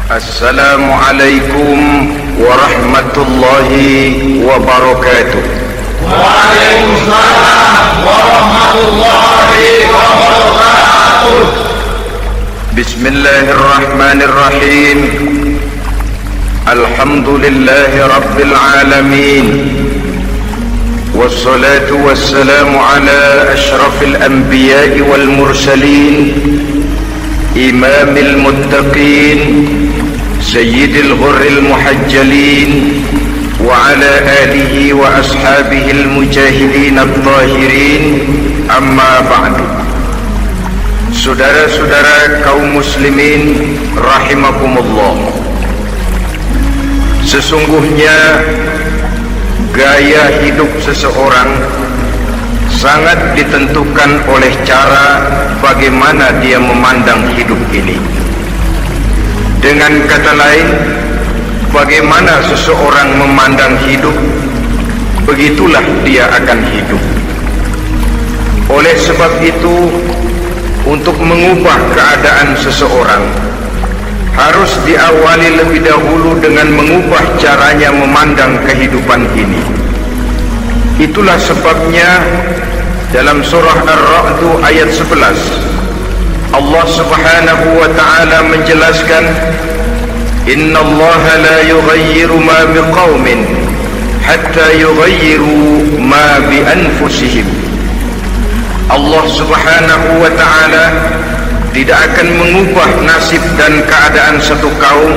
Assalamualaikum warahmatullahi wabarakatuh. Waalaikumsalam warahmatullahi wabarakatuh. Bismillahirrahmanirrahim. Alhamdulillahi rabbil alamin. Wassalatu wassalamu ala ashrafil anbiya'i wal mursalin, imamil muttaqin, sayyidil ghurril muhajjalin, wa ala alihi wa ashabihil mujahidin at-tahirin, amma ba'du. Saudara-saudara kaum muslimin rahimakumullah, sesungguhnya gaya hidup seseorang sangat ditentukan oleh cara bagaimana dia memandang hidup ini. Dengan kata lain, bagaimana seseorang memandang hidup, begitulah dia akan hidup. Oleh sebab itu, untuk mengubah keadaan seseorang harus diawali lebih dahulu dengan mengubah caranya memandang kehidupan ini. Itulah sebabnya dalam surah Ar-Ra'd ayat 11 Allah Subhanahu wa ta'ala menjelaskan, Innallaha la yughayyiru ma biqaumin hatta yughayyiru ma bi anfusihim. Allah Subhanahu wa ta'ala tidak akan mengubah nasib dan keadaan satu kaum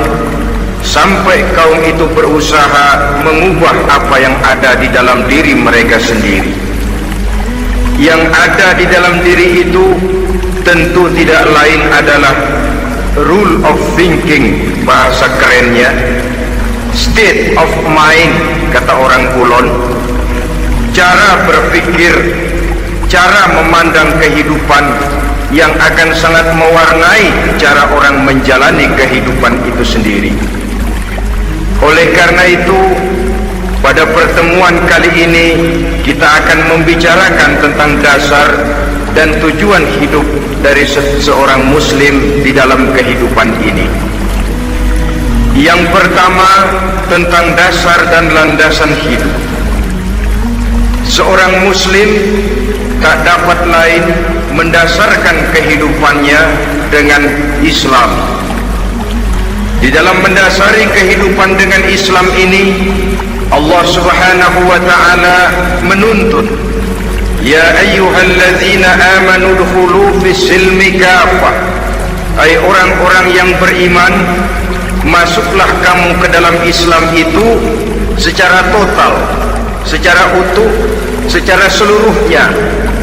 sampai kaum itu berusaha mengubah apa yang ada di dalam diri mereka sendiri. Yang ada di dalam diri itu tentu tidak lain adalah rule of thinking, bahasa kerennya state of mind, kata orang Kulon, cara berpikir, cara memandang kehidupan yang akan sangat mewarnai cara orang menjalani kehidupan itu sendiri. Oleh karena itu, pada pertemuan kali ini kita akan membicarakan tentang dasar dan tujuan hidup dari seorang muslim di dalam kehidupan ini. Yang pertama, tentang dasar dan landasan hidup. Seorang muslim tak dapat lain mendasarkan kehidupannya dengan Islam. Di dalam mendasari kehidupan dengan Islam ini, Allah Subhanahu wa ta'ala menuntut, Ya ayyuhalladzina amanu dukhulu fis-silmi kafah. Hai orang-orang yang beriman, masuklah kamu ke dalam Islam itu secara total, secara utuh, secara seluruhnya.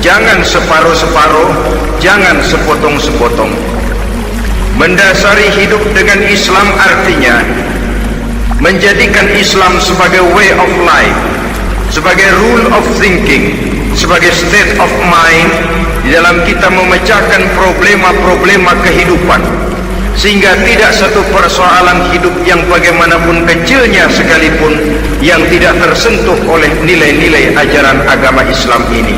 Jangan separuh-separuh, jangan sepotong-sepotong. Mendasari hidup dengan Islam artinya menjadikan Islam sebagai way of life, sebagai rule of thinking, sebagai state of mind di dalam kita memecahkan problema-problema kehidupan, sehingga tidak satu persoalan hidup yang bagaimanapun kecilnya sekalipun yang tidak tersentuh oleh nilai-nilai ajaran agama Islam ini.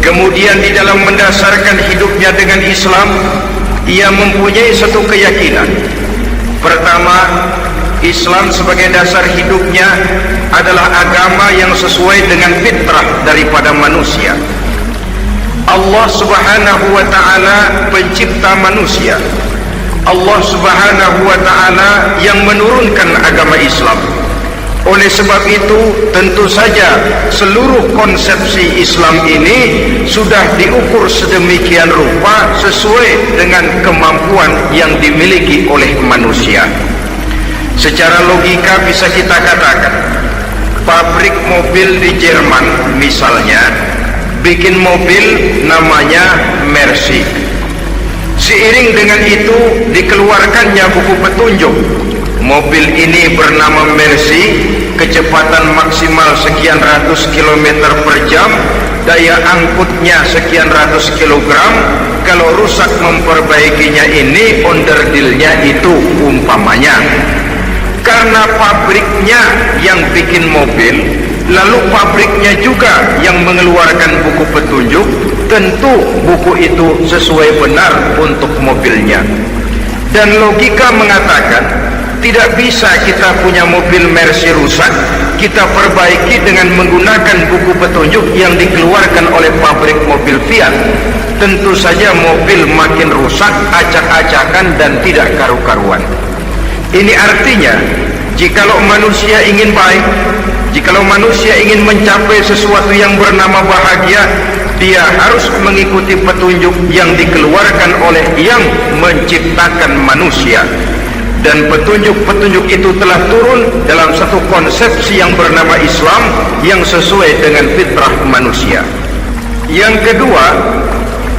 Kemudian di dalam mendasarkan hidupnya dengan Islam, ia mempunyai satu keyakinan. Pertama, Islam sebagai dasar hidupnya adalah agama yang sesuai dengan fitrah daripada manusia. Allah Subhanahu wa ta'ala pencipta manusia. Allah Subhanahu wa ta'ala yang menurunkan agama Islam. Oleh sebab itu, tentu saja seluruh konsepsi Islam ini sudah diukur sedemikian rupa sesuai dengan kemampuan yang dimiliki oleh manusia. Secara logika bisa kita katakan, pabrik mobil di Jerman misalnya bikin mobil namanya Mercy. Seiring dengan itu dikeluarkannya buku petunjuk. Mobil ini bernama Mercy, kecepatan maksimal sekian ratus kilometer per jam, daya angkutnya sekian ratus kilogram. Kalau rusak memperbaikinya ini onderdilnya itu umpamanya. Karena pabriknya yang bikin mobil, lalu pabriknya juga yang mengeluarkan buku petunjuk, tentu buku itu sesuai benar untuk mobilnya. Dan logika mengatakan tidak bisa kita punya mobil Mercy rusak, kita perbaiki dengan menggunakan buku petunjuk yang dikeluarkan oleh pabrik mobil Fiat. Tentu saja mobil makin rusak, acak-acakan dan tidak karu-karuan. Ini artinya, jikalau manusia ingin baik, jikalau manusia ingin mencapai sesuatu yang bernama bahagia, dia harus mengikuti petunjuk yang dikeluarkan oleh yang menciptakan manusia. Dan petunjuk-petunjuk itu telah turun dalam satu konsepsi yang bernama Islam yang sesuai dengan fitrah manusia. Yang kedua,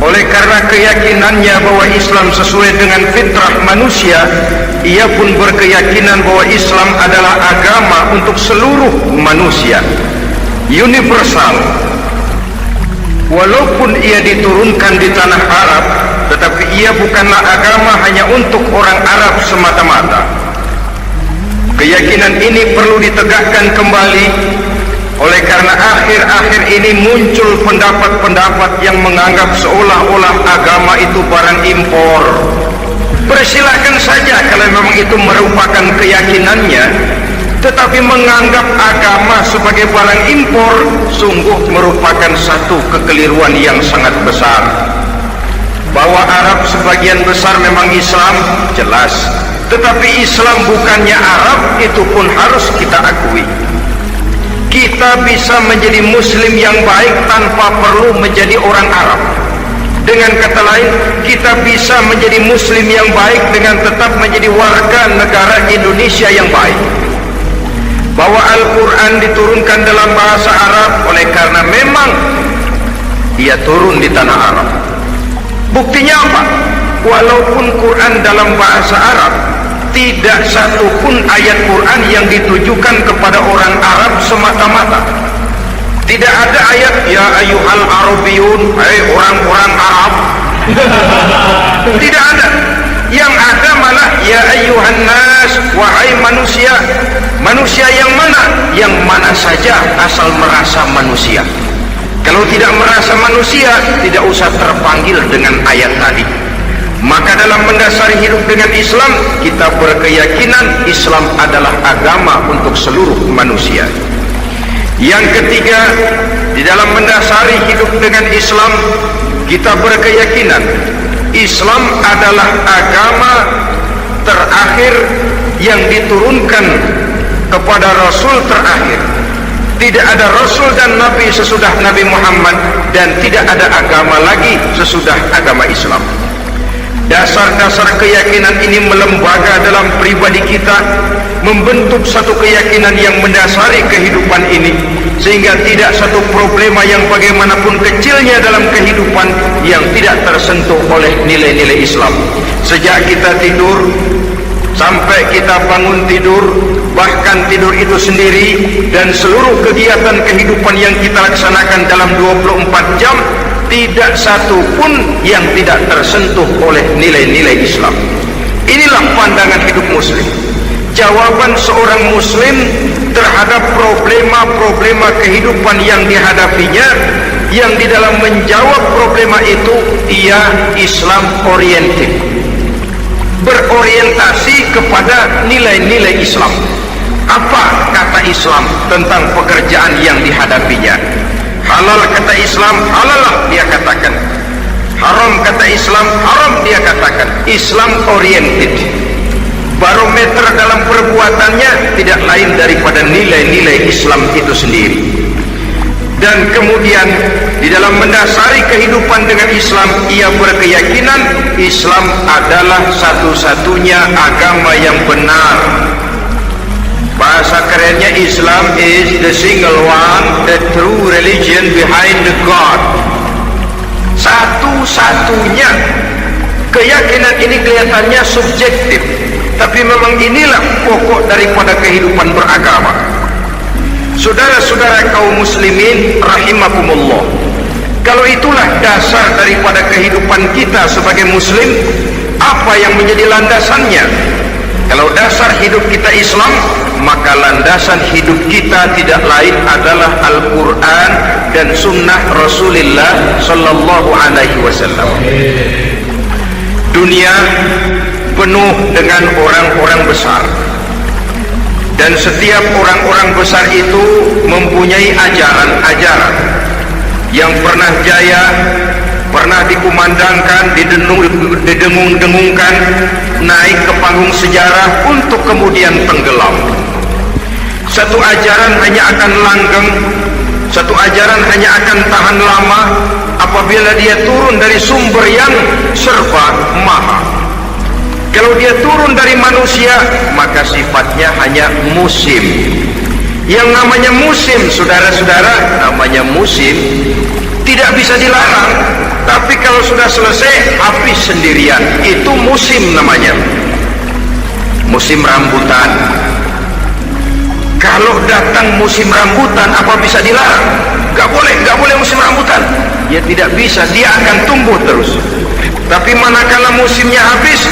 oleh karena keyakinannya bahwa Islam sesuai dengan fitrah manusia, ia pun berkeyakinan bahwa Islam adalah agama untuk seluruh manusia, universal. Walaupun ia diturunkan di tanah Arab, tetapi ia bukanlah agama hanya untuk orang Arab semata-mata. Keyakinan ini perlu ditegakkan kembali, oleh karena akhir-akhir ini muncul pendapat-pendapat yang menganggap seolah-olah agama itu barang impor. Persilahkan saja kalau memang itu merupakan keyakinannya, tetapi menganggap agama sebagai barang impor sungguh merupakan satu kekeliruan yang sangat besar. Bahwa Arab sebagian besar memang Islam, jelas, tetapi Islam bukannya Arab, itu pun harus kita akui. Kita bisa menjadi muslim yang baik tanpa perlu menjadi orang Arab. Dengan kata lain, kita bisa menjadi muslim yang baik dengan tetap menjadi warga negara Indonesia yang baik. Bahwa Al-Quran diturunkan dalam bahasa Arab oleh karena memang ia turun di tanah Arab. Buktinya apa? Walaupun Quran dalam bahasa Arab, tidak satu pun ayat Quran yang ditujukan kepada orang Arab semata-mata. Tidak ada ayat ya ayyuhal arabiyun, hai orang-orang Arab. Tidak ada. Yang ada malah ya ayyuhan nas, wahai manusia. Manusia yang mana? Yang mana saja asal merasa manusia. Kalau tidak merasa manusia, tidak usah terpanggil dengan ayat tadi. Maka dalam mendasari hidup dengan Islam, kita berkeyakinan Islam adalah agama untuk seluruh manusia. Yang ketiga, di dalam mendasari hidup dengan Islam, kita berkeyakinan Islam adalah agama terakhir yang diturunkan kepada Rasul terakhir. Tidak ada Rasul dan Nabi sesudah Nabi Muhammad, dan tidak ada agama lagi sesudah agama Islam. Dasar-dasar keyakinan ini melembaga dalam pribadi kita, membentuk satu keyakinan yang mendasari kehidupan ini, sehingga tidak satu problema yang bagaimanapun kecilnya dalam kehidupan yang tidak tersentuh oleh nilai-nilai Islam. Sejak kita tidur sampai kita bangun tidur, bahkan tidur itu sendiri, dan seluruh kegiatan kehidupan yang kita laksanakan dalam 24 jam, tidak satu pun yang tidak tersentuh oleh nilai-nilai Islam. Inilah pandangan hidup muslim. Jawaban seorang muslim terhadap problema-problema kehidupan yang dihadapinya, yang di dalam menjawab problema itu ia Islam oriented, berorientasi kepada nilai-nilai Islam. Apa kata Islam tentang pekerjaan yang dihadapinya? Halal kata Islam, halalah dia katakan. Haram kata Islam, haram dia katakan. Islam oriented. Barometer dalam perbuatannya tidak lain daripada nilai-nilai Islam itu sendiri. Dan kemudian di dalam mendasari kehidupan dengan Islam, ia berkeyakinan Islam adalah satu-satunya agama yang benar. Bahasa kerennya, Islam is the single one, the true religion behind the God. Satu-satunya. Keyakinan ini kelihatannya subjektif, tapi memang inilah pokok daripada kehidupan beragama. Saudara-saudara kaum muslimin rahimakumullah, kalau itulah dasar daripada kehidupan kita sebagai muslim, apa yang menjadi landasannya? Kalau dasar hidup kita Islam, maka landasan hidup kita tidak lain adalah Al-Quran dan Sunnah Rasulullah Sallallahu Alaihi Wasallam. Dunia penuh dengan orang-orang besar, dan setiap orang-orang besar itu mempunyai ajaran-ajaran yang pernah jaya, pernah dikumandangkan, didengung-dengungkan, naik ke panggung sejarah untuk kemudian tenggelam. Satu ajaran hanya akan langgeng, satu ajaran hanya akan tahan lama apabila dia turun dari sumber yang serba maha. Kalau dia turun dari manusia, maka sifatnya hanya musim. Yang namanya musim, saudara-saudara, namanya musim tidak bisa dilarang. Tapi kalau sudah selesai, habis sendirian. Itu musim namanya. Musim rambutan. Kalau datang musim rambutan, apa bisa dilarang? Gak boleh musim rambutan. Ya tidak bisa, dia akan tumbuh terus. Tapi manakala musimnya habis,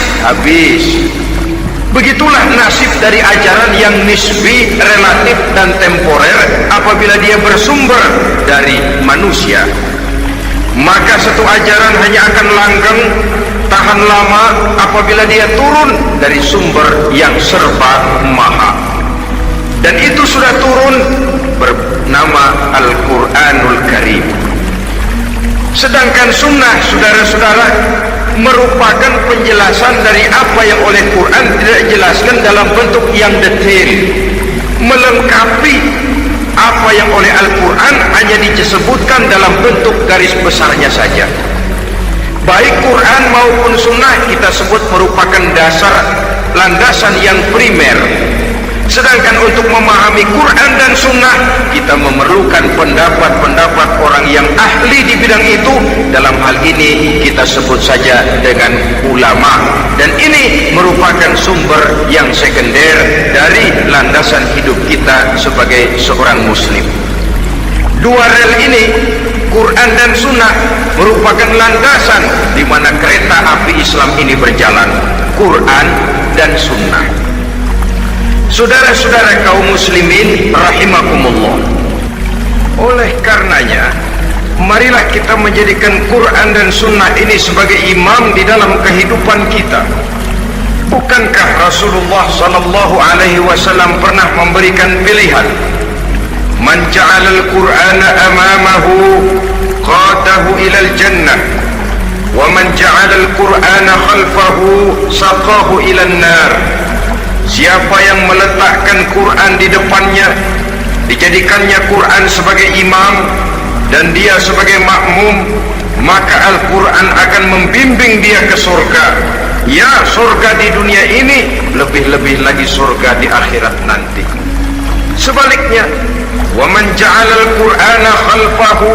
begitulah nasib dari ajaran yang nisbi, relatif dan temporer apabila dia bersumber dari manusia. Maka satu ajaran hanya akan langgeng, tahan lama apabila dia turun dari sumber yang serba maha. Dan itu sudah turun bernama Al-Quranul Karim. Sedangkan sunnah, saudara-saudara, merupakan penjelasan dari apa yang oleh Quran tidak dijelaskan dalam bentuk yang detail, melengkapi apa yang oleh Al-Quran hanya disebutkan dalam bentuk garis besarnya saja. Baik Quran maupun sunnah kita sebut merupakan dasar, landasan yang primer. Sedangkan untuk memahami Quran dan sunnah, kita memerlukan pendapat-pendapat orang yang ahli di bidang itu. Dalam hal ini kita sebut saja dengan ulama. Dan ini merupakan sumber yang sekunder dari landasan hidup kita sebagai seorang muslim. Dua rel ini, Quran dan sunnah, merupakan landasan di mana kereta api Islam ini berjalan. Quran dan sunnah. Saudara-saudara kaum muslimin rahimakumullah, oleh karenanya marilah kita menjadikan Quran dan sunnah ini sebagai imam di dalam kehidupan kita. Bukankah Rasulullah sallallahu alaihi wasallam pernah memberikan pilihan, man ja'ala al-Qur'ana amamahu qadahu ilal jannah wa man ja'ala al-Qur'ana khalfahu saqahu ilan nar. Siapa yang meletakkan Quran di depannya, dijadikannya Quran sebagai imam dan dia sebagai makmum, maka Al-Quran akan membimbing dia ke surga. Ya, surga di dunia ini, lebih-lebih lagi surga di akhirat nanti. Sebaliknya, wa man ja'ala al-Qur'ana khalfahu,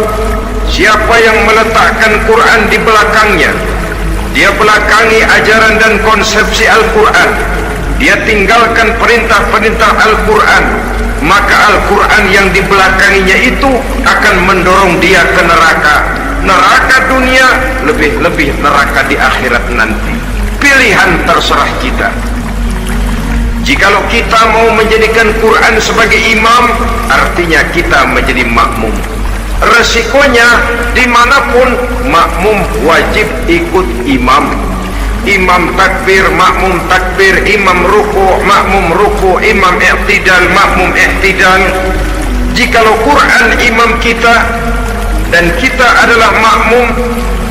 siapa yang meletakkan Quran di belakangnya, dia belakangi ajaran dan konsepsi Al-Quran, dia tinggalkan perintah-perintah Al-Quran, maka Al-Quran yang dibelakanginya itu akan mendorong dia ke neraka. Neraka dunia, lebih-lebih neraka di akhirat nanti. Pilihan terserah kita. Jikalau kita mau menjadikan Quran sebagai imam, artinya kita menjadi makmum. Resikonya dimanapun, makmum wajib ikut imam. Imam takbir, makmum takbir, imam ruku, makmum ruku, imam i'tidal, makmum i'tidal. Jikalau Quran imam kita dan kita adalah makmum,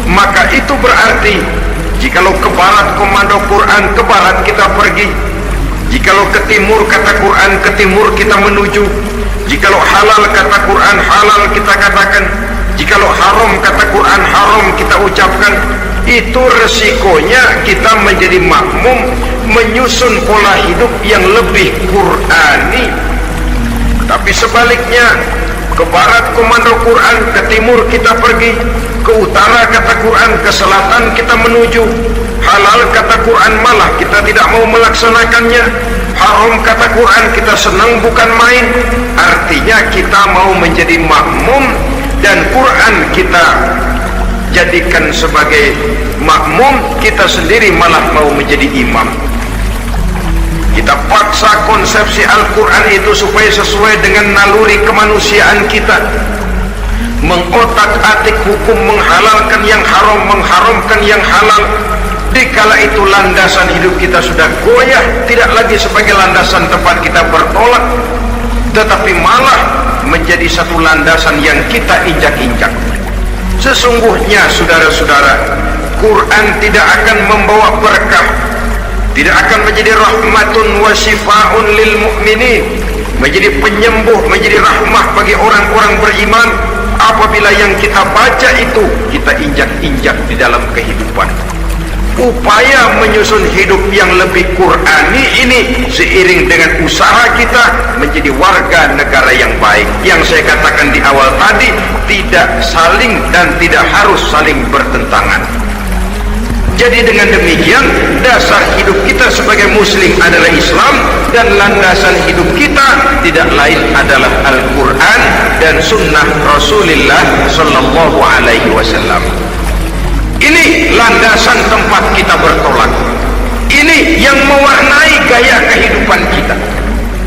maka itu berarti jikalau ke barat komando Quran, ke barat kita pergi. Jikalau ke timur kata Quran, ke timur kita menuju. Jikalau halal kata Quran, halal kita katakan. Jikalau haram kata Quran, haram kita ucapkan. Itu resikonya kita menjadi makmum, menyusun pola hidup yang lebih Qurani. Tapi sebaliknya, ke barat komando Quran, ke timur kita pergi, ke utara kata Quran, ke selatan kita menuju. Halal kata Quran, malah kita tidak mau melaksanakannya. Haram kata Quran, kita senang bukan main. Artinya kita mau menjadi makmum, dan Quran kita jadikan sebagai makmum, kita sendiri malah mau menjadi imam. Kita paksa konsepsi Al-Quran itu supaya sesuai dengan naluri kemanusiaan kita, mengotak-atik hukum, menghalalkan yang haram, mengharamkan yang halal. Dikala itu landasan hidup kita sudah goyah, tidak lagi sebagai landasan tempat kita bertolak, tetapi malah menjadi satu landasan yang kita injak-injak. Sesungguhnya saudara-saudara, Quran tidak akan membawa berkah, tidak akan menjadi rahmatun wa syifaun lil mu'minin, menjadi penyembuh, menjadi rahmah bagi orang-orang beriman apabila yang kita baca itu kita injak-injak di dalam kehidupan. Upaya menyusun hidup yang lebih Qurani ini seiring dengan usaha kita menjadi warga negara yang baik, yang saya katakan di awal tadi, tidak saling dan tidak harus saling bertentangan. Jadi dengan demikian dasar hidup kita sebagai muslim adalah Islam, dan landasan hidup kita tidak lain adalah Al-Quran dan sunnah Rasulullah Sallallahu Alaihi Wasallam. Ini landasan tempat kita bertolak. Ini yang mewarnai gaya kehidupan kita.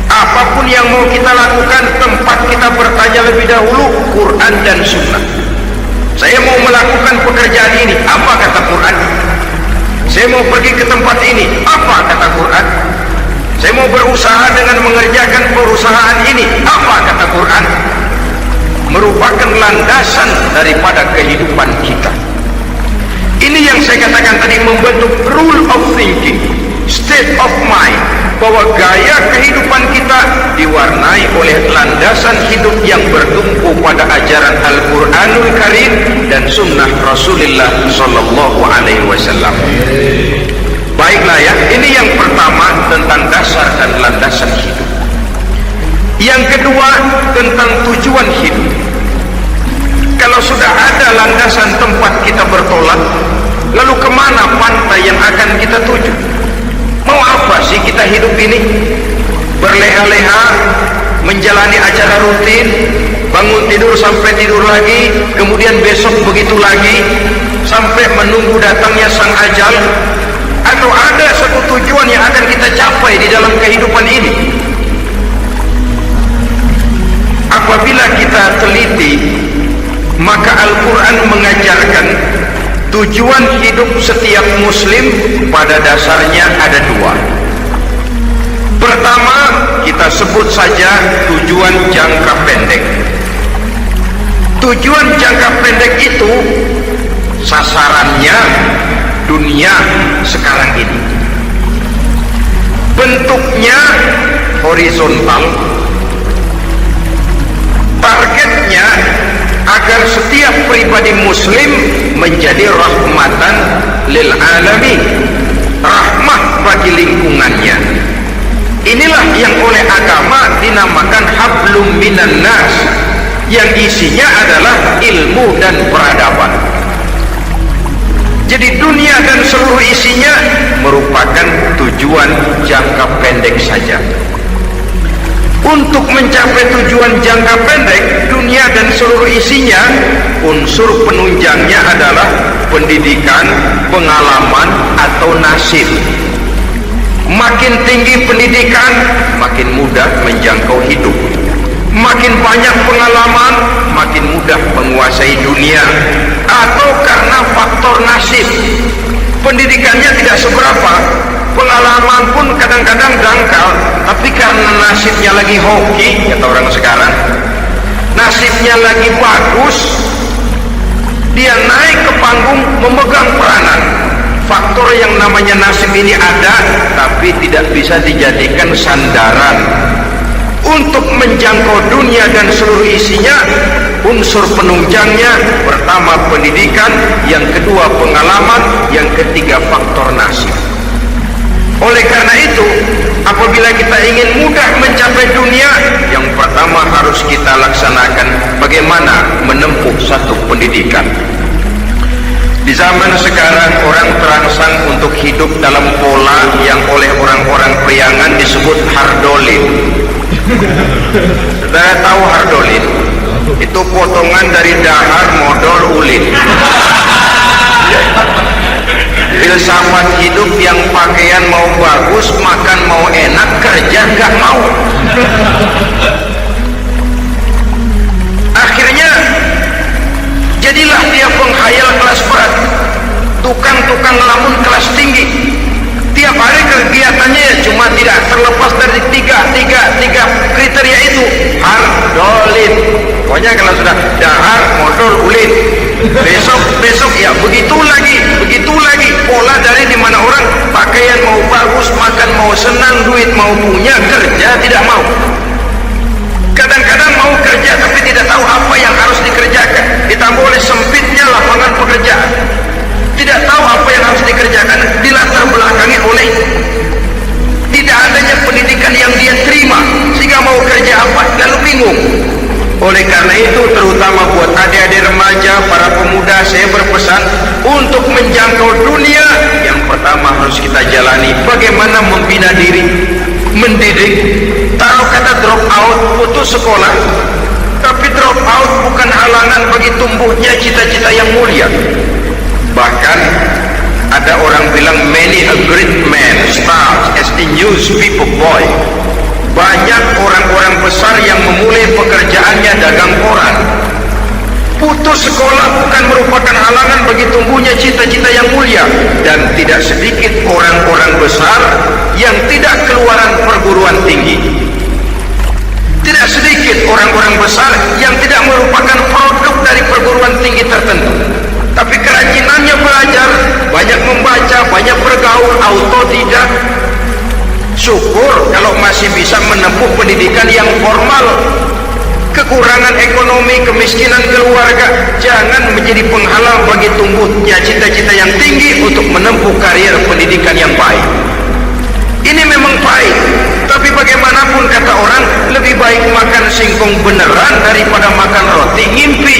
Apapun yang mau kita lakukan, tempat kita bertanya lebih dahulu Quran dan sunnah. Saya mau melakukan pekerjaan ini, apa kata Quran? Saya mau pergi ke tempat ini, apa kata Quran? Saya mau berusaha dengan mengerjakan perusahaan ini, apa kata Quran? Merupakan landasan daripada kehidupan kita. Ini yang saya katakan tadi, membentuk rule of thinking, state of mind, bahwa gaya kehidupan kita diwarnai oleh landasan hidup yang bertumpu pada ajaran Al-Quranul Karim dan sunnah Rasulullah Sallallahu Alaihi Wasallam. Baiklah ya, ini yang pertama tentang dasar dan landasan hidup. Yang kedua tentang tujuan hidup. Kalau sudah ada landasan tempat kita bertolak, lalu kemana pantai yang akan kita tuju? Mau apa sih kita hidup ini? Berleha-leha, menjalani acara rutin, bangun tidur sampai tidur lagi, kemudian besok begitu lagi, sampai menunggu datangnya sang ajal? Atau ada satu tujuan yang akan kita capai di dalam kehidupan ini? Apabila kita teliti, maka Al-Quran mengajarkan tujuan hidup setiap muslim pada dasarnya ada dua. Pertama, kita sebut saja tujuan jangka pendek. Tujuan jangka pendek itu sasarannya dunia sekarang ini. Bentuknya horizontal, targetnya agar setiap pribadi muslim menjadi rahmatan lil alamin, rahmat bagi lingkungannya. Inilah yang oleh agama dinamakan hablum minan nas, yang isinya adalah ilmu dan peradaban. Jadi dunia dan seluruh isinya merupakan tujuan jangka pendek saja. Untuk mencapai tujuan jangka pendek, dunia dan seluruh isinya, unsur penunjangnya adalah pendidikan, pengalaman, atau nasib. Makin tinggi pendidikan, makin mudah menjangkau hidup. Makin banyak pengalaman, makin mudah menguasai dunia. Atau karena faktor nasib, pendidikannya tidak seberapa, pengalaman pun kadang-kadang dangkal, tapi karena nasibnya lagi hoki, kata orang sekarang, nasibnya lagi bagus, dia naik ke panggung memegang peranan. Faktor yang namanya nasib ini ada, tapi tidak bisa dijadikan sandaran. Untuk menjangkau dunia dan seluruh isinya, unsur penunjangnya pertama pendidikan, yang kedua pengalaman, yang ketiga faktor nasib. Oleh karena itu, apabila kita ingin mudah mencapai dunia, yang pertama harus kita laksanakan bagaimana menempuh satu pendidikan. Di zaman sekarang orang terangsang untuk hidup dalam pola yang oleh orang-orang priangan disebut hardolin. Saudara tahu hardolin? Itu potongan dari dahar modal ulin. Filsafat hidup yang pakaian mau bagus, makan mau enak, kerja nggak mau. Akhirnya jadilah dia penghayal kelas berat, tukang-tukang lamun kelas tinggi. Pokoknya kalau sudah dahar, modal, ulin, besok ya begitu lagi. Pola dari dimana orang pakaian mau bagus, makan mau senang, duit mau punya, kerja tidak mau. Kadang-kadang mau kerja tapi tidak tahu apa yang harus dikerjakan, ditambah oleh sempitnya lapangan pekerjaan, tidak tahu apa yang harus dikerjakan, dilatar belakangi oleh tidak adanya pendidikan yang dia terima, sehingga mau kerja apa lalu bingung. Oleh karena itu, terutama buat adik-adik remaja, para pemuda, saya berpesan untuk menjangkau dunia, yang pertama harus kita jalani bagaimana membina diri, mendidik. Taruh kata drop out, putus sekolah, tapi drop out bukan halangan bagi tumbuhnya cita-cita yang mulia. Bahkan ada orang bilang many a great man starts as a newspaper boy. Banyak orang-orang besar yang memulai pekerjaannya dagang koran. Putus sekolah bukan merupakan halangan bagi tumbuhnya cita-cita yang mulia. Dan tidak sedikit orang-orang besar yang tidak keluaran perguruan tinggi. Tidak sedikit orang-orang besar yang tidak merupakan produk dari perguruan tinggi tertentu, tapi kerajinannya belajar, banyak membaca, banyak bergaul, autodidak. Syukur kalau masih bisa menempuh pendidikan yang formal. Kekurangan ekonomi, kemiskinan keluarga jangan menjadi penghalang bagi tumbuhnya cita-cita yang tinggi untuk menempuh karier pendidikan yang baik. Ini memang baik, tapi bagaimanapun kata orang, lebih baik makan singkong beneran daripada makan roti ngimpi.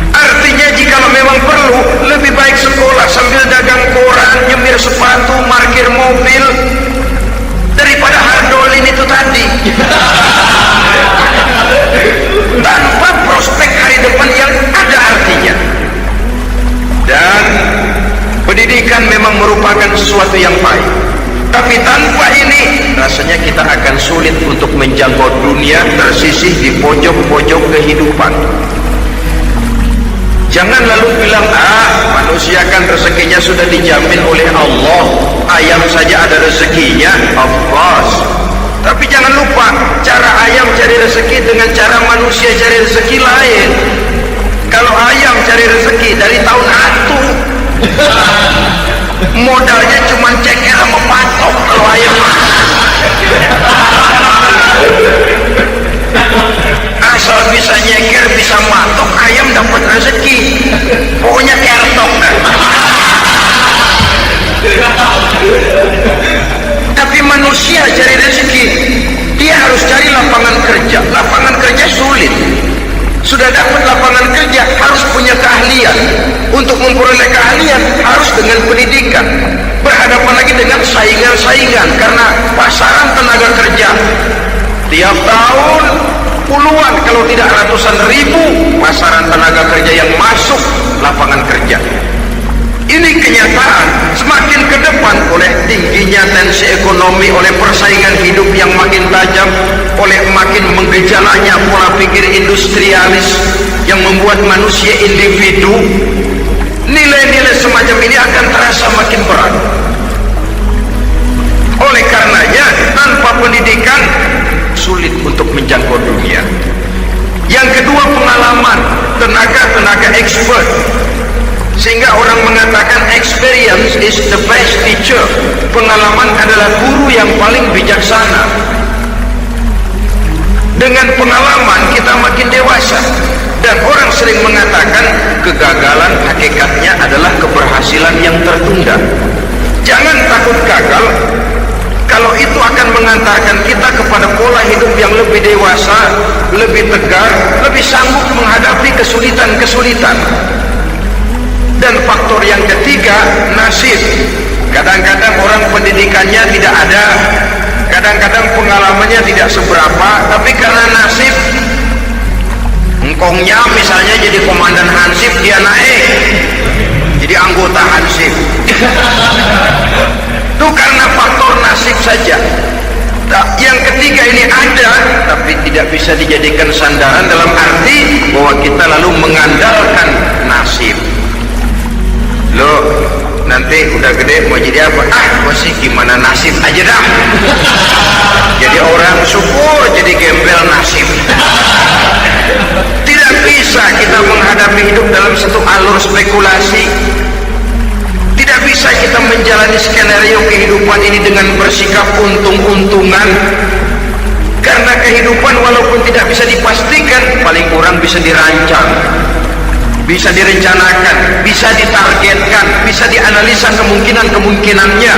Artinya jikalau memang perlu, lebih baik sekolah sambil dagang koran, nyemir sepatu, parkir mobil, daripada hardolin itu tadi. Tanpa prospek hari depan yang ada artinya. Dan pendidikan memang merupakan sesuatu yang baik, tapi tanpa ini rasanya kita akan sulit untuk menjangkau dunia tersisih di pojok-pojok kehidupan. Jangan lalu bilang, manusia kan rezekinya sudah dijamin oleh Allah, ayam saja ada rezekinya. Of course. Tapi jangan lupa, cara ayam cari rezeki dengan cara manusia cari rezeki lain. Kalau ayam cari rezeki dari tahun atu, modalnya cuma ceker sama patok. Kalau ayam asal bisa nyeker, bisa matok, ayam dapat rezeki. Pokoknya kertok dah. Tapi manusia cari rezeki, dia harus cari lapangan kerja. Lapangan kerja sulit. Sudah dapat lapangan kerja, harus punya keahlian. Untuk memperoleh keahlian harus dengan pendidikan. Berhadapan lagi dengan saingan-saingan, karena pasaran tenaga kerja tiap tahun puluhan kalau tidak ratusan ribu pasaran tenaga kerja yang masuk lapangan kerja. Ini kenyataan. Semakin ke depan, oleh tingginya tensi ekonomi, oleh persaingan hidup yang makin tajam, oleh makin menggejalanya pola pikir industrialis yang membuat manusia individu, nilai-nilai semacam ini akan terasa makin berat. Oleh karenanya, tanpa pendidikan sulit untuk menjangkau dunia. Yang kedua, pengalaman, tenaga expert. Sehingga orang mengatakan experience is the best teacher. Pengalaman adalah guru yang paling bijaksana. Dengan pengalaman kita makin dewasa. Dan orang sering mengatakan kegagalan hakikatnya adalah keberhasilan yang tertunda. Jangan takut gagal, kalau itu akan mengantarkan kita kepada pola hidup yang lebih dewasa, lebih tegar, lebih sanggup menghadapi kesulitan-kesulitan. Dan faktor yang ketiga, nasib. Kadang-kadang orang pendidikannya tidak ada, kadang-kadang pengalamannya tidak seberapa, tapi karena nasib, engkongnya misalnya jadi komandan Hansip, dia naik jadi anggota Hansip. Itu karena faktor nasib saja. Yang ketiga ini ada, tapi tidak bisa dijadikan sandaran dalam arti bahwa kita lalu mengandalkan nasib. Lo nanti udah gede mau jadi apa? Gua sih gimana nasib aja dah. Jadi orang syukur, jadi gembel nasib. Tidak bisa kita menghadapi hidup dalam satu alur spekulasi. Tidak bisa kita menjalani skenario kehidupan ini dengan bersikap untung-untungan. Karena kehidupan walaupun tidak bisa dipastikan, paling kurang bisa dirancang, bisa direncanakan, bisa ditargetkan, bisa dianalisa kemungkinan-kemungkinannya.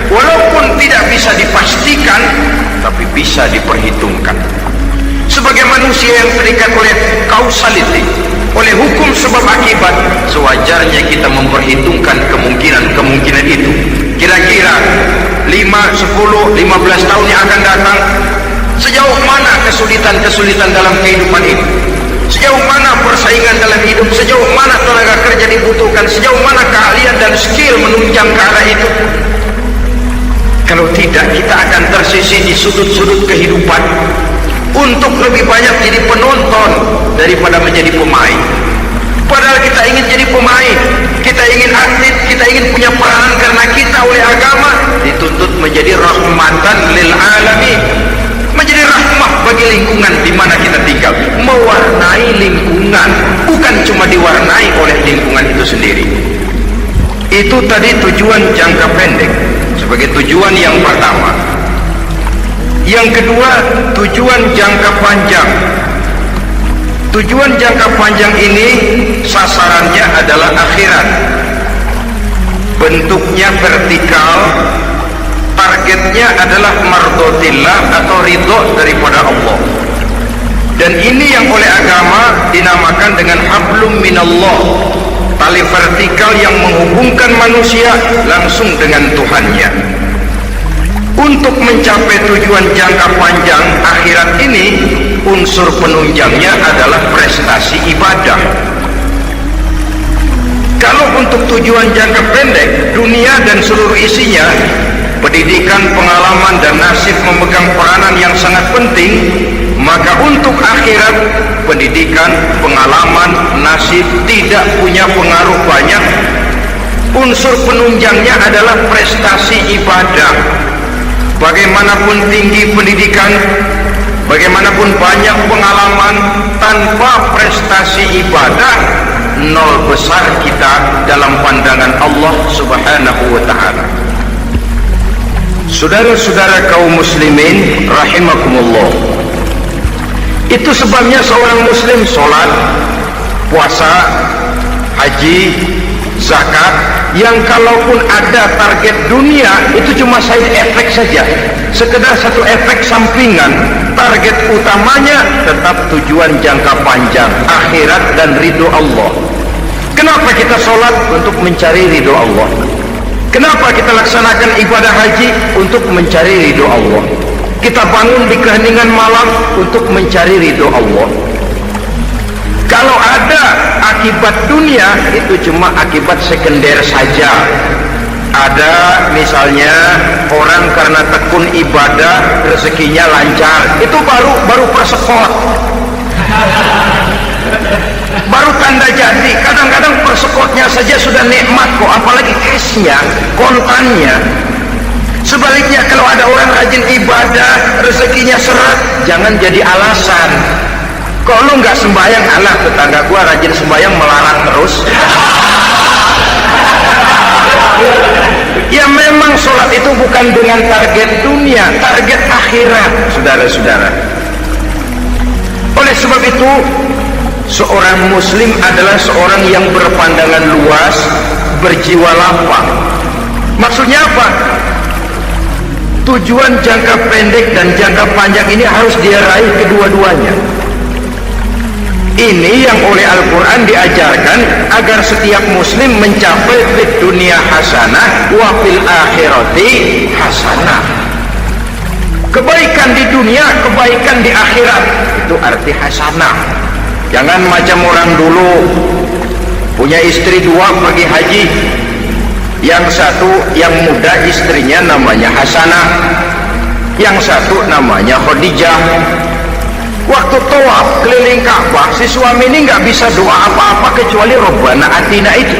Walaupun tidak bisa dipastikan, tapi bisa diperhitungkan. Sebagai manusia yang terikat oleh causality, oleh hukum sebab akibat, sewajarnya kita memperhitungkan kemungkinan-kemungkinan itu. Kira-kira 5, 10, 15 tahun yang akan datang, sejauh mana kesulitan-kesulitan dalam kehidupan ini, sejauh mana persaingan dalam hidup, sejauh mana tenaga kerja dibutuhkan, sejauh mana keahlian dan skill menunjang ke arah itu. Kalau tidak, kita akan tersisih di sudut-sudut kehidupan untuk lebih banyak jadi penonton daripada menjadi pemain. Padahal kita ingin jadi pemain, kita ingin atlet, kita ingin punya peranan, karena kita oleh agama dituntut menjadi rahmatan lil alamin, menjadi rahmah bagi lingkungan di mana kita tinggal, mewarnai lingkungan, bukan cuma diwarnai oleh lingkungan itu sendiri. Itu tadi tujuan jangka pendek sebagai tujuan yang pertama. Yang kedua, tujuan jangka panjang. Tujuan jangka panjang ini sasarannya adalah akhirat. Bentuknya vertikal, targetnya adalah mardotillah atau ridho daripada Allah. Dan ini yang oleh agama dinamakan dengan hablum minallah, tali vertikal yang menghubungkan manusia langsung dengan Tuhannya. Untuk mencapai tujuan jangka panjang akhirat ini, unsur penunjangnya adalah prestasi ibadah. Kalau untuk tujuan jangka pendek, dunia dan seluruh isinya, pendidikan, pengalaman, dan nasib memegang peranan yang sangat penting, maka untuk akhirat, pendidikan, pengalaman, nasib tidak punya pengaruh banyak. Unsur penunjangnya adalah prestasi ibadah. Bagaimanapun tinggi pendidikan, bagaimanapun banyak pengalaman, tanpa prestasi ibadah, nol besar kita dalam pandangan Allah Subhanahu wa ta'ala. Saudara-saudara kaum muslimin rahimakumullah, itu sebabnya seorang muslim sholat, puasa, haji, zakat, yang kalaupun ada target dunia itu cuma side effect saja, sekedar satu efek sampingan. Target utamanya tetap tujuan jangka panjang, akhirat dan ridho Allah. Kenapa kita sholat? Untuk mencari ridho Allah. Kenapa kita laksanakan ibadah haji? Untuk mencari ridho Allah. Kita bangun di keheningan malam untuk mencari ridho Allah. Kalau ada akibat dunia, itu cuma akibat sekunder saja. Ada misalnya orang karena tekun ibadah rezekinya lancar, itu baru persekot, baru tanda jadi. Kadang-kadang persekotnya saja sudah nikmat kok, apalagi cashnya, kontannya. Sebaliknya, kalau ada orang rajin ibadah rezekinya seret, jangan jadi alasan. Kok lu nggak sembahyang? Alah, tetangga gua rajin sembahyang melarat terus. Ya memang sholat itu bukan dengan target dunia, target akhirat, saudara-saudara. Oleh sebab itu, seorang muslim adalah seorang yang berpandangan luas, berjiwa lapang. Maksudnya apa? Tujuan jangka pendek dan jangka panjang ini harus dia raih kedua-duanya. Ini yang oleh Al-Quran diajarkan agar setiap muslim mencapai fid dunia hasanah wa fil akhirati hasanah. Kebaikan di dunia, kebaikan di akhirat, itu arti hasanah. Jangan macam orang dulu punya istri dua pergi haji, yang satu yang muda istrinya namanya Hasanah, yang satu namanya Khadijah. Waktu tawaf keliling Ka'bah, si suami ini nggak bisa doa apa-apa kecuali Rabbana Atina itu.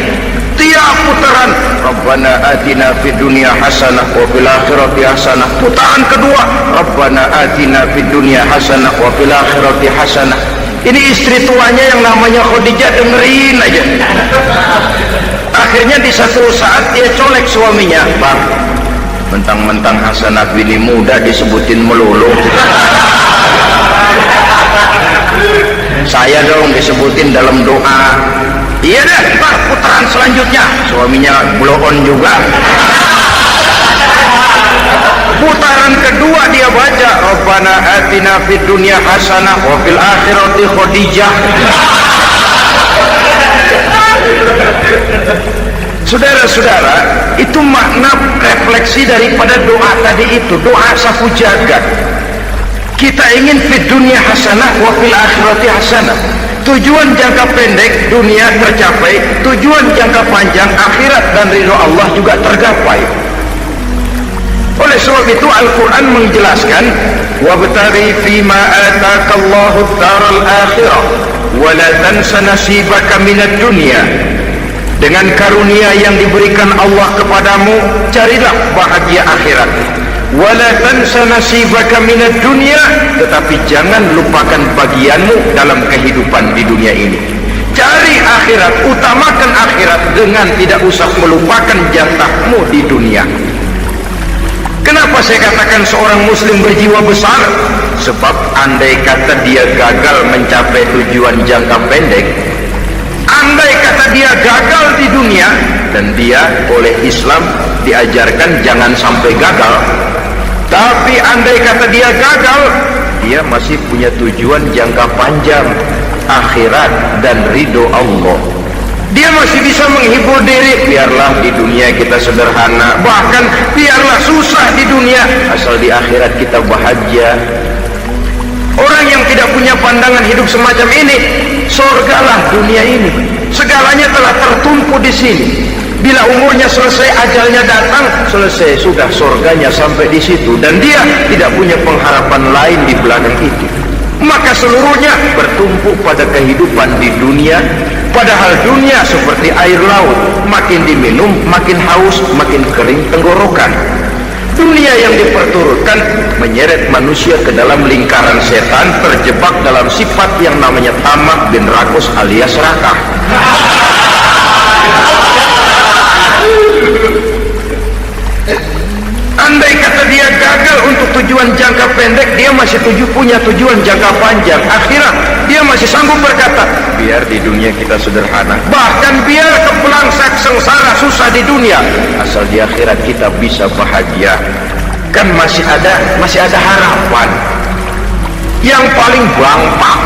tiap putaran Rabbana atina fid dunya hasanah wa fil akhirati hasanah, putaran kedua Rabbana atina fid dunya hasanah wa fil akhirati hasanah. Ini istri tuanya yang namanya Khadijah dengerin aja. Akhirnya di satu saat dia colek suaminya, Bang, mentang-mentang Hasanah bini muda disebutin melulu, saya dong disebutin dalam doa. Iya dah, Pak, putaran selanjutnya suaminya blow on juga. Putaran kedua dia baca Rabbana atina fid dunya hasanah wa fil akhirati Khadijah. Saudara-saudara, itu makna refleksi daripada doa tadi itu, doa sapu jagat. Kita ingin fid dunya hasanah wa fil akhirati hasanah. Tujuan jangka pendek dunia tercapai, tujuan jangka panjang akhirat dan ridho Allah juga tergapai. Oleh sebab itu Al-Quran menjelaskan wabtaghi fima atakallahu ad-daral akhirah wa la tansa nasibaka minad dunya. Dengan karunia yang diberikan Allah kepadamu, carilah bahagia akhirat. Wa la tansa nasibaka minad dunya, tetapi jangan lupakan bagianmu dalam kehidupan di dunia ini. Cari akhirat, utamakan akhirat dengan tidak usah melupakan jatahmu di dunia. Kenapa saya katakan seorang muslim berjiwa besar? Sebab andai kata dia gagal mencapai tujuan jangka pendek, andai kata dia gagal di dunia, dan dia oleh Islam diajarkan jangan sampai gagal, tapi andai kata dia gagal, dia masih punya tujuan jangka panjang, akhirat dan ridho Allah. Dia masih bisa menghibur diri, biarlah di dunia kita sederhana, bahkan biarlah susah di dunia, asal di akhirat kita bahagia. Orang yang tidak punya pandangan hidup semacam ini, surgalah dunia ini, segalanya telah tertumpu di sini. Bila umurnya selesai, ajalnya datang, selesai sudah, surganya sampai di situ, dan dia tidak punya pengharapan lain di belakang itu. Maka seluruhnya bertumpu pada kehidupan di dunia, padahal dunia seperti air laut, makin diminum makin haus, makin kering tenggorokan. Dunia yang diperturutkan menyeret manusia ke dalam lingkaran setan, terjebak dalam sifat yang namanya tamak bin rakus alias serakah. Andai kata dia gagal untuk tujuan jangka pendek, dia masih punya tujuan jangka panjang, akhirat. Dia masih sanggup berkata, biar di dunia kita sederhana, bahkan biar kepelangsak sengsara susah di dunia, asal di akhirat kita bisa bahagia. Kan masih ada harapan. Yang paling bangpak,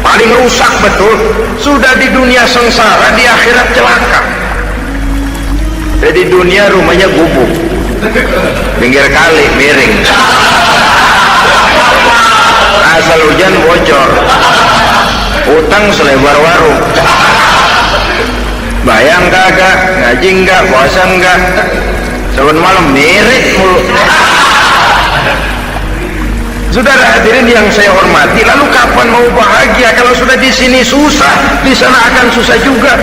paling rusak betul, sudah di dunia sengsara, di akhirat celaka. Jadi dunia rumahnya gubuk, pinggir kali miring, asal hujan bocor, utang selebar warung, bayang kagak, ngaji enggak, puasa enggak, saban malam miring mulu. Saudara hadirin yang saya hormati, lalu kapan mau bahagia kalau sudah di sini susah, di sana akan susah juga.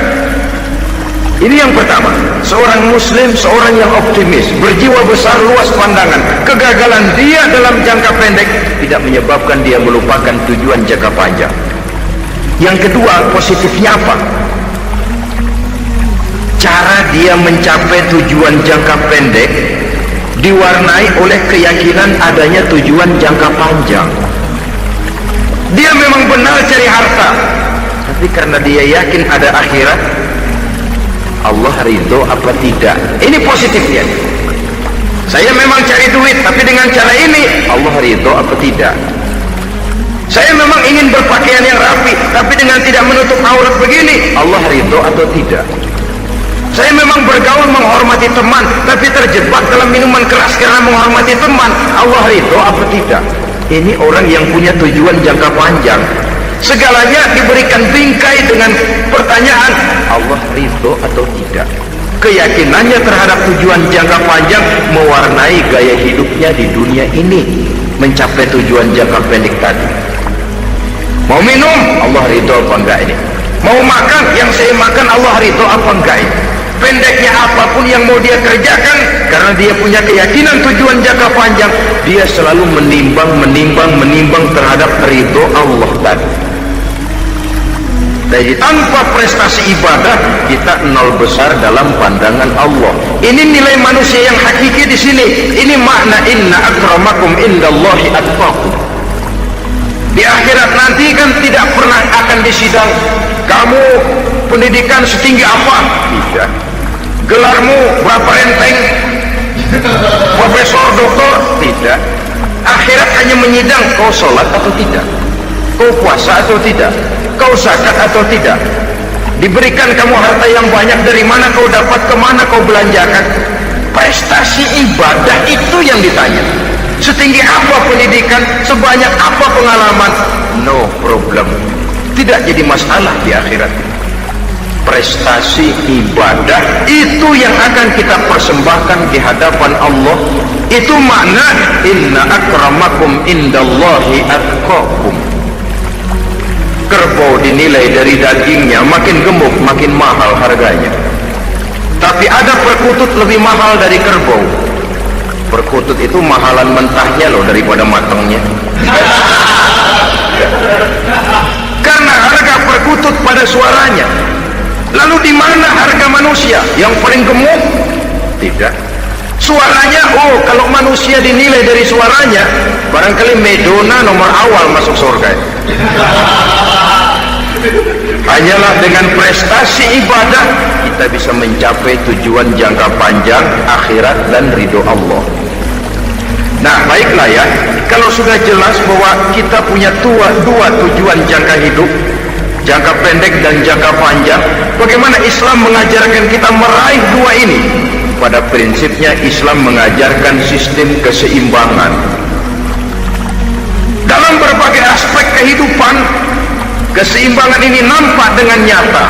Ini yang pertama, seorang muslim, seorang yang optimis, berjiwa besar, luas pandangan. Kegagalan dia dalam jangka pendek tidak menyebabkan dia melupakan tujuan jangka panjang. Yang kedua, positifnya apa? Cara dia mencapai tujuan jangka pendek diwarnai oleh keyakinan adanya tujuan jangka panjang. Dia memang benar cari harta, tapi karena dia yakin ada akhirat, Allah ridho apa tidak? Ini positifnya. Saya memang cari duit, tapi dengan cara ini Allah ridho apa tidak? Saya memang ingin berpakaian yang rapi, tapi dengan tidak menutup aurat begini, Allah ridho atau tidak? Saya memang bergaul menghormati teman, tapi terjebak dalam minuman keras karena menghormati teman, Allah ridho apa tidak? Ini orang yang punya tujuan jangka panjang. Segalanya diberikan bingkai dengan pertanyaan, Allah ridho atau tidak? Keyakinannya terhadap tujuan jangka panjang mewarnai gaya hidupnya di dunia ini, mencapai tujuan jangka pendek tadi. Mau minum, Allah ridho apa enggak ini? Mau makan, yang saya makan Allah ridho apa enggak itu. Pendeknya apapun yang mau dia kerjakan, karena dia punya keyakinan tujuan jangka panjang, dia selalu menimbang terhadap ridho Allah tadi. Jadi tanpa prestasi ibadah, kita nol besar dalam pandangan Allah. Ini nilai manusia yang hakiki di sini. Ini makna inna akramakum indallahi atqakum. Di akhirat nanti kan tidak pernah akan disidang. Kamu pendidikan setinggi apa? Tidak. Gelarmu berapa renteng? Profesor, doktor? Tidak. Akhirat hanya menyidang kau sholat atau tidak, kau puasa atau tidak, kau zakat atau tidak. Diberikan kamu harta yang banyak, dari mana kau dapat, kemana kau belanjakan. Prestasi ibadah itu yang ditanya. Setinggi apa pendidikan, sebanyak apa pengalaman, no problem, tidak jadi masalah di akhirat. Prestasi ibadah itu yang akan kita persembahkan di hadapan Allah. Itu makna inna akramakum indallahi atqakum. Kerbau dinilai dari dagingnya, makin gemuk makin mahal harganya. Tapi ada perkutut lebih mahal dari kerbau. Perkutut itu mahalan mentahnya loh daripada matangnya. Karena harga perkutut pada suaranya. Lalu di mana harga manusia yang paling gemuk? Tidak. Suaranya, oh kalau manusia dinilai dari suaranya, barangkali Madonna nomor awal masuk surga. Hanyalah dengan prestasi ibadah kita bisa mencapai tujuan jangka panjang akhirat dan ridho Allah. Nah baiklah ya, kalau sudah jelas bahwa kita punya dua tujuan jangka hidup, jangka pendek dan jangka panjang, bagaimana Islam mengajarkan kita meraih dua ini? Pada prinsipnya Islam mengajarkan sistem keseimbangan dalam berbagai aspek kehidupan. Keseimbangan ini nampak dengan nyata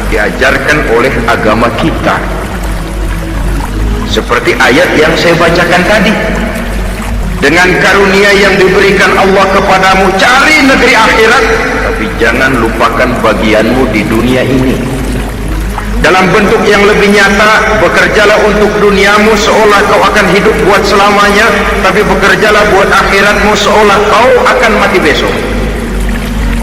diajarkan oleh agama kita, seperti ayat yang saya bacakan tadi. Dengan karunia yang diberikan Allah kepadamu, cari negeri akhirat, tapi jangan lupakan bagianmu di dunia ini. Dalam bentuk yang lebih nyata, bekerjalah untuk duniamu seolah kau akan hidup buat selamanya, tapi bekerjalah buat akhiratmu seolah kau akan mati besok.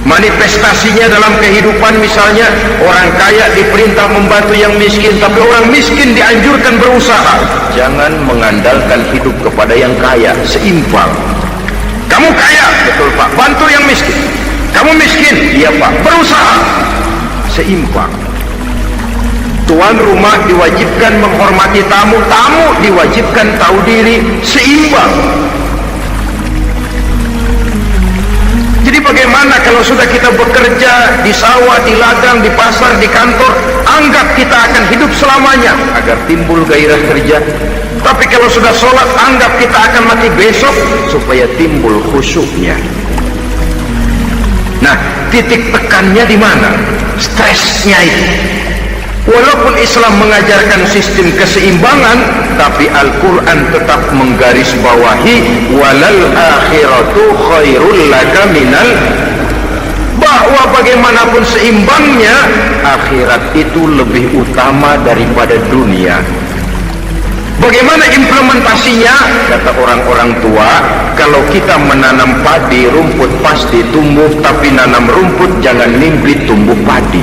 Manifestasinya dalam kehidupan, misalnya orang kaya diperintah membantu yang miskin, tapi orang miskin dianjurkan berusaha. Jangan mengandalkan hidup kepada yang kaya, seimbang. Kamu kaya, betul Pak, bantu yang miskin. Kamu miskin, iya Pak, berusaha, seimbang. Tuan rumah diwajibkan menghormati tamu, tamu diwajibkan tahu diri, seimbang. Jadi bagaimana kalau sudah kita bekerja di sawah, di ladang, di pasar, di kantor, anggap kita akan hidup selamanya agar timbul gairah kerja. Tapi kalau sudah sholat, anggap kita akan mati besok supaya timbul khusyuknya. Nah, titik tekannya di mana? Stresnya itu. Walaupun Islam mengajarkan sistem keseimbangan, tapi Al-Quran tetap menggarisbawahi walal akhiratu khairul laka minal, bahwa bagaimanapun seimbangnya, akhirat itu lebih utama daripada dunia. Bagaimana implementasinya? Kata orang-orang tua, kalau kita menanam padi, rumput pasti tumbuh, tapi nanam rumput jangan mimpi tumbuh padi.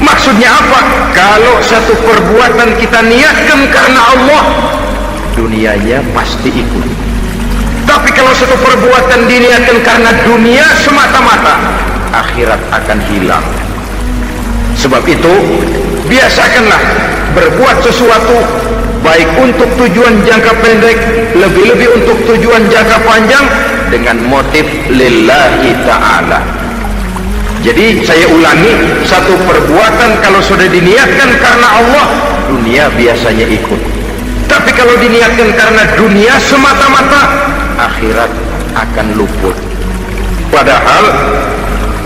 Maksudnya apa? Kalau satu perbuatan kita niatkan karena Allah, dunianya pasti ikut. Tapi kalau satu perbuatan diniatkan karena dunia semata-mata, akhirat akan hilang. Sebab itu, biasakanlah berbuat sesuatu baik untuk tujuan jangka pendek, lebih-lebih untuk tujuan jangka panjang, dengan motif lillahi ta'ala. Jadi saya ulangi, satu perbuatan kalau sudah diniatkan karena Allah, dunia biasanya ikut. Tapi kalau diniatkan karena dunia semata-mata, akhirat akan luput. Padahal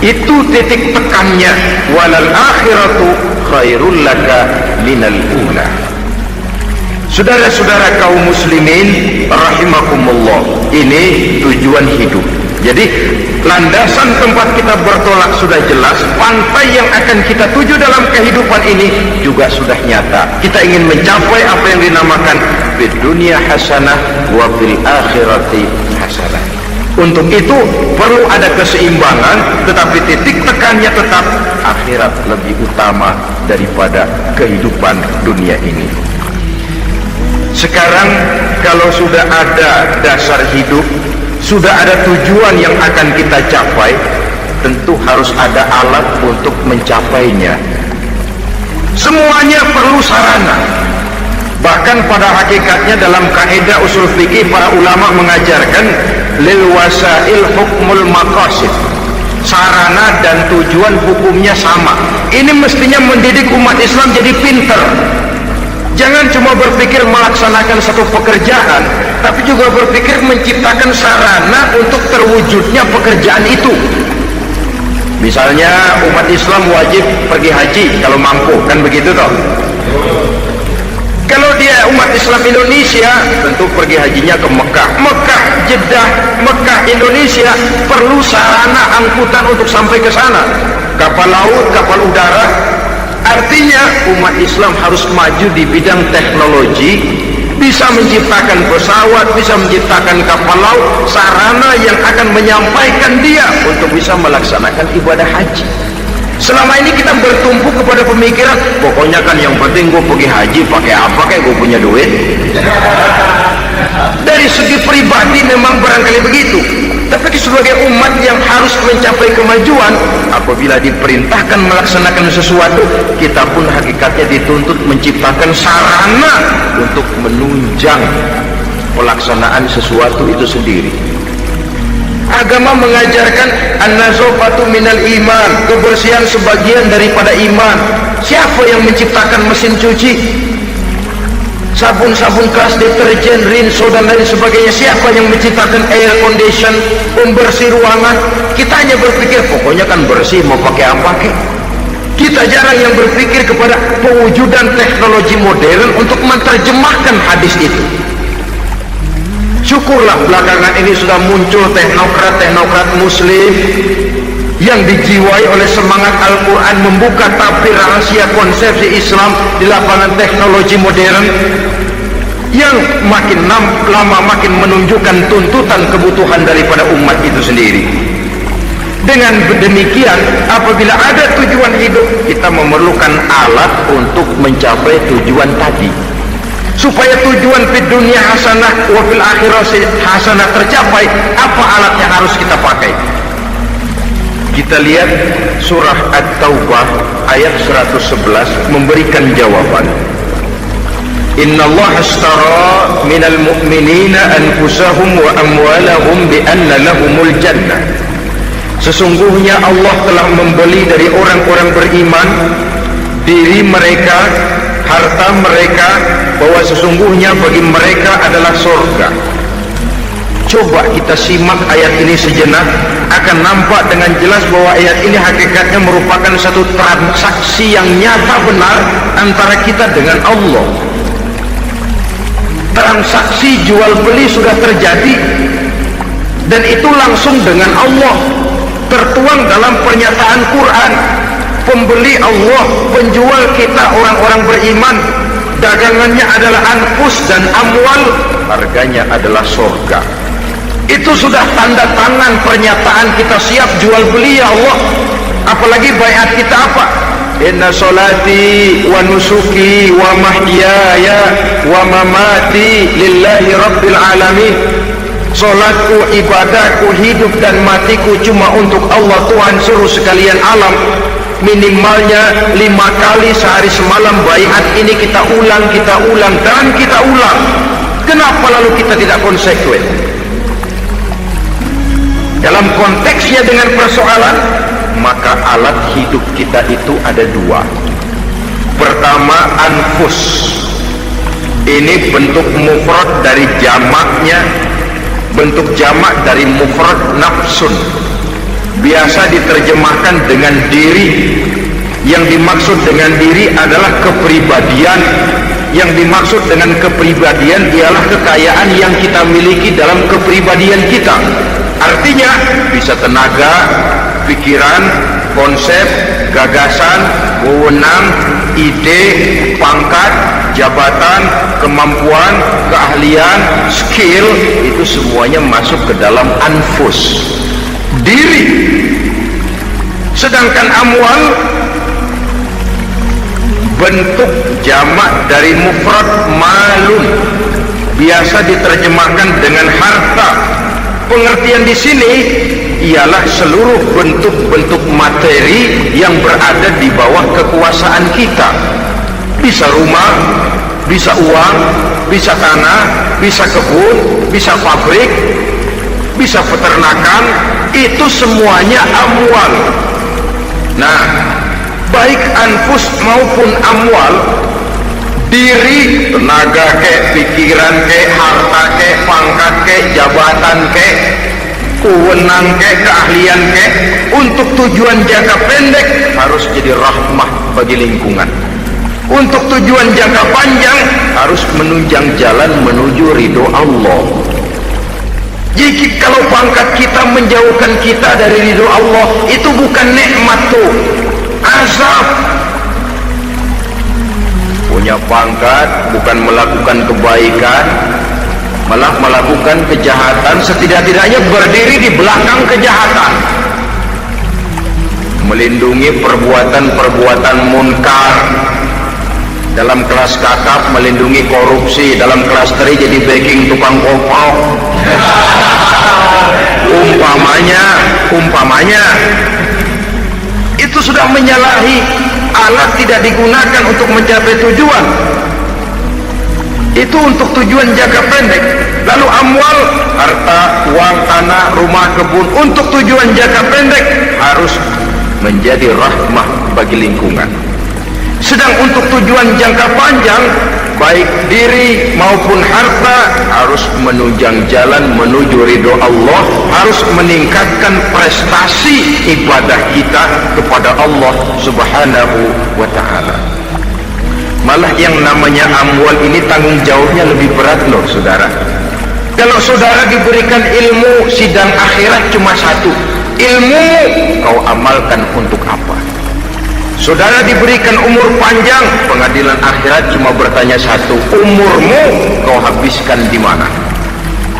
itu titik tekannya, walal akhiratu khairul laka minal ula. Saudara-saudara kaum muslimin rahimakumullah, ini tujuan hidup. Jadi landasan tempat kita bertolak sudah jelas, pantai yang akan kita tuju dalam kehidupan ini juga sudah nyata. Kita ingin mencapai apa yang dinamakan fid dunya hasanah wa fil akhirati hasanah. Untuk itu perlu ada keseimbangan, tetapi titik tekannya tetap akhirat lebih utama daripada kehidupan dunia ini. Sekarang kalau sudah ada dasar hidup, sudah ada tujuan yang akan kita capai, tentu harus ada alat untuk mencapainya. Semuanya perlu sarana. Bahkan pada hakikatnya dalam kaidah usul fikih para ulama mengajarkan lil wasail hukmul maqasid. Sarana dan tujuan hukumnya sama. Ini mestinya mendidik umat Islam jadi pinter. Jangan cuma berpikir melaksanakan satu pekerjaan, tapi juga berpikir menciptakan sarana untuk terwujudnya pekerjaan itu. Misalnya umat Islam wajib pergi haji kalau mampu, kan begitu toh? Kalau dia umat Islam Indonesia, tentu pergi hajinya ke Mekah. Mekah, Jeddah, Mekah, Indonesia perlu sarana angkutan untuk sampai ke sana. Kapal laut, kapal udara. Artinya umat Islam harus maju di bidang teknologi, bisa menciptakan pesawat, bisa menciptakan kapal laut, sarana yang akan menyampaikan dia untuk bisa melaksanakan ibadah haji. Selama ini kita bertumpu kepada pemikiran, pokoknya kan yang penting gue pergi haji pakai apa, kayak gue punya duit. Dari segi pribadi memang barangkali begitu, tapi sebagai umat yang harus mencapai kemajuan, apabila diperintahkan melaksanakan sesuatu, kita pun hakikatnya dituntut menciptakan sarana untuk menunjang pelaksanaan sesuatu itu sendiri. Agama mengajarkan an-nazafatu minal iman, kebersihan sebagian daripada iman. Siapa yang menciptakan mesin cuci, sabun-sabun keras, deterjen, rinso dan lain sebagainya? Siapa yang menciptakan air condition, pembersih ruangan? Kita hanya berpikir pokoknya kan bersih, mau pakai apa kek. Kita jarang yang berpikir kepada pewujudan teknologi modern untuk menerjemahkan hadis itu. Syukurlah belakangan ini sudah muncul teknokrat muslim yang dijiwai oleh semangat Al-Quran, membuka tabir rahasia konsepsi Islam di lapangan teknologi modern, yang makin lama makin menunjukkan tuntutan kebutuhan daripada umat itu sendiri. Dengan demikian, apabila ada tujuan hidup, kita memerlukan alat untuk mencapai tujuan tadi. Supaya tujuan fid dunya hasanah wa fil akhirati hasanah tercapai, apa alat yang harus kita pakai? Kita lihat surah At-Taubah ayat 111 memberikan jawaban. Innallaha ashtara minal mu'minina anfusahum wa amwalahum bi anna lahumul jannah. Sesungguhnya Allah telah membeli dari orang-orang beriman diri mereka, harta mereka, bahwa sesungguhnya bagi mereka adalah surga. Coba kita simak ayat ini sejenak, akan nampak dengan jelas bahwa ayat ini hakikatnya merupakan satu transaksi yang nyata benar antara kita dengan Allah. Transaksi jual beli sudah terjadi, dan itu langsung dengan Allah, tertuang dalam pernyataan Quran. Pembeli Allah, penjual kita orang-orang beriman, dagangannya adalah anfus dan amwal, harganya adalah surga. Itu sudah tanda tangan pernyataan kita siap jual beli ya Allah. Apalagi baiat kita apa? Inna solati wa nusuki wa mahyaya wa mamati lillahi rabbil alamin. Solatku, ibadahku, hidup dan matiku cuma untuk Allah Tuhan seluruh sekalian alam. Minimalnya 5 kali sehari semalam baiat ini kita ulang dan kita ulang. Kenapa lalu kita tidak konsekuen? Dalam konteksnya dengan persoalan, maka alat hidup kita itu ada 2. Pertama, anfus. Ini bentuk mufrad dari jamaknya, bentuk jamak dari mufrad nafsun. Biasa diterjemahkan dengan diri. Yang dimaksud dengan diri adalah kepribadian. Yang dimaksud dengan kepribadian ialah kekayaan yang kita miliki dalam kepribadian kita. Artinya bisa tenaga, pikiran, konsep, gagasan, wewenang, ide, pangkat, jabatan, kemampuan, keahlian, skill, itu semuanya masuk ke dalam anfus, diri. Sedangkan amwal bentuk jamak dari mufrad malun, biasa diterjemahkan dengan harta. Pengertian di sini ialah seluruh bentuk-bentuk materi yang berada di bawah kekuasaan kita. Bisa rumah, bisa uang, bisa tanah, bisa kebun, bisa pabrik, bisa peternakan, itu semuanya amwal. Nah, baik anfus maupun amwal, diri, tenaga ke, pikiran ke, harta ke, pangkat ke, jabatan ke, kewenang ke, keahlian ke, untuk tujuan jangka pendek harus jadi rahmah bagi lingkungan. Untuk tujuan jangka panjang harus menunjang jalan menuju ridho Allah. Jika kalau pangkat kita menjauhkan kita dari ridho Allah, itu bukan nikmat tuh, azab. Punya pangkat bukan melakukan kebaikan, malah melakukan kejahatan, setidak-tidaknya berdiri di belakang kejahatan, melindungi perbuatan-perbuatan munkar. Dalam kelas kakap melindungi korupsi, dalam kelas teri jadi backing tukang kopok. Umpamanya itu sudah menyalahi, alat tidak digunakan untuk mencapai tujuan, itu untuk tujuan jangka pendek. Lalu amwal, harta, uang, tanah, rumah, kebun, untuk tujuan jangka pendek harus menjadi rahmah bagi lingkungan. Sedang untuk tujuan jangka panjang, baik diri maupun harta harus menunjang jalan menuju ridho Allah, harus meningkatkan prestasi ibadah kita kepada Allah Subhanahu wa ta'ala. Malah yang namanya amwal ini tanggung jawabnya lebih berat loh saudara. Kalau saudara diberikan ilmu, sidang akhirat cuma satu, ilmu kau amalkan untuk apa? Saudara diberikan umur panjang, pengadilan akhirat cuma bertanya satu, umurmu kau habiskan di mana?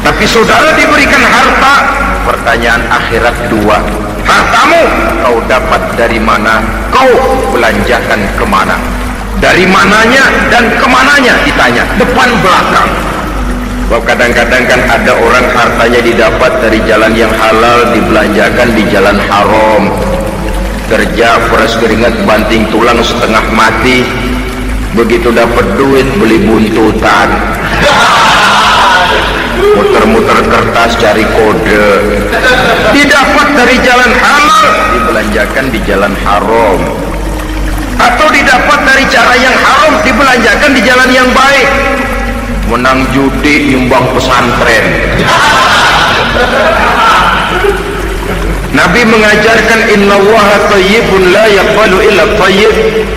Tapi saudara diberikan harta, pertanyaan akhirat dua, hartamu kau dapat dari mana? Kau belanjakan kemana? Dari mananya dan kemananya ditanya, depan belakang. Sebab kadang-kadang kan ada orang hartanya didapat dari jalan yang halal, dibelanjakan di jalan haram. Kerja peras keringat banting tulang setengah mati, begitu dapat duit beli buntutan, muter-muter kertas cari kode, didapat dari jalan halal dibelanjakan di jalan haram, atau didapat dari cara yang haram dibelanjakan di jalan yang baik, menang judi nyumbang pesantren. Nabi mengajarkan innallaha thayyibun la yaqbalu illa thayyib.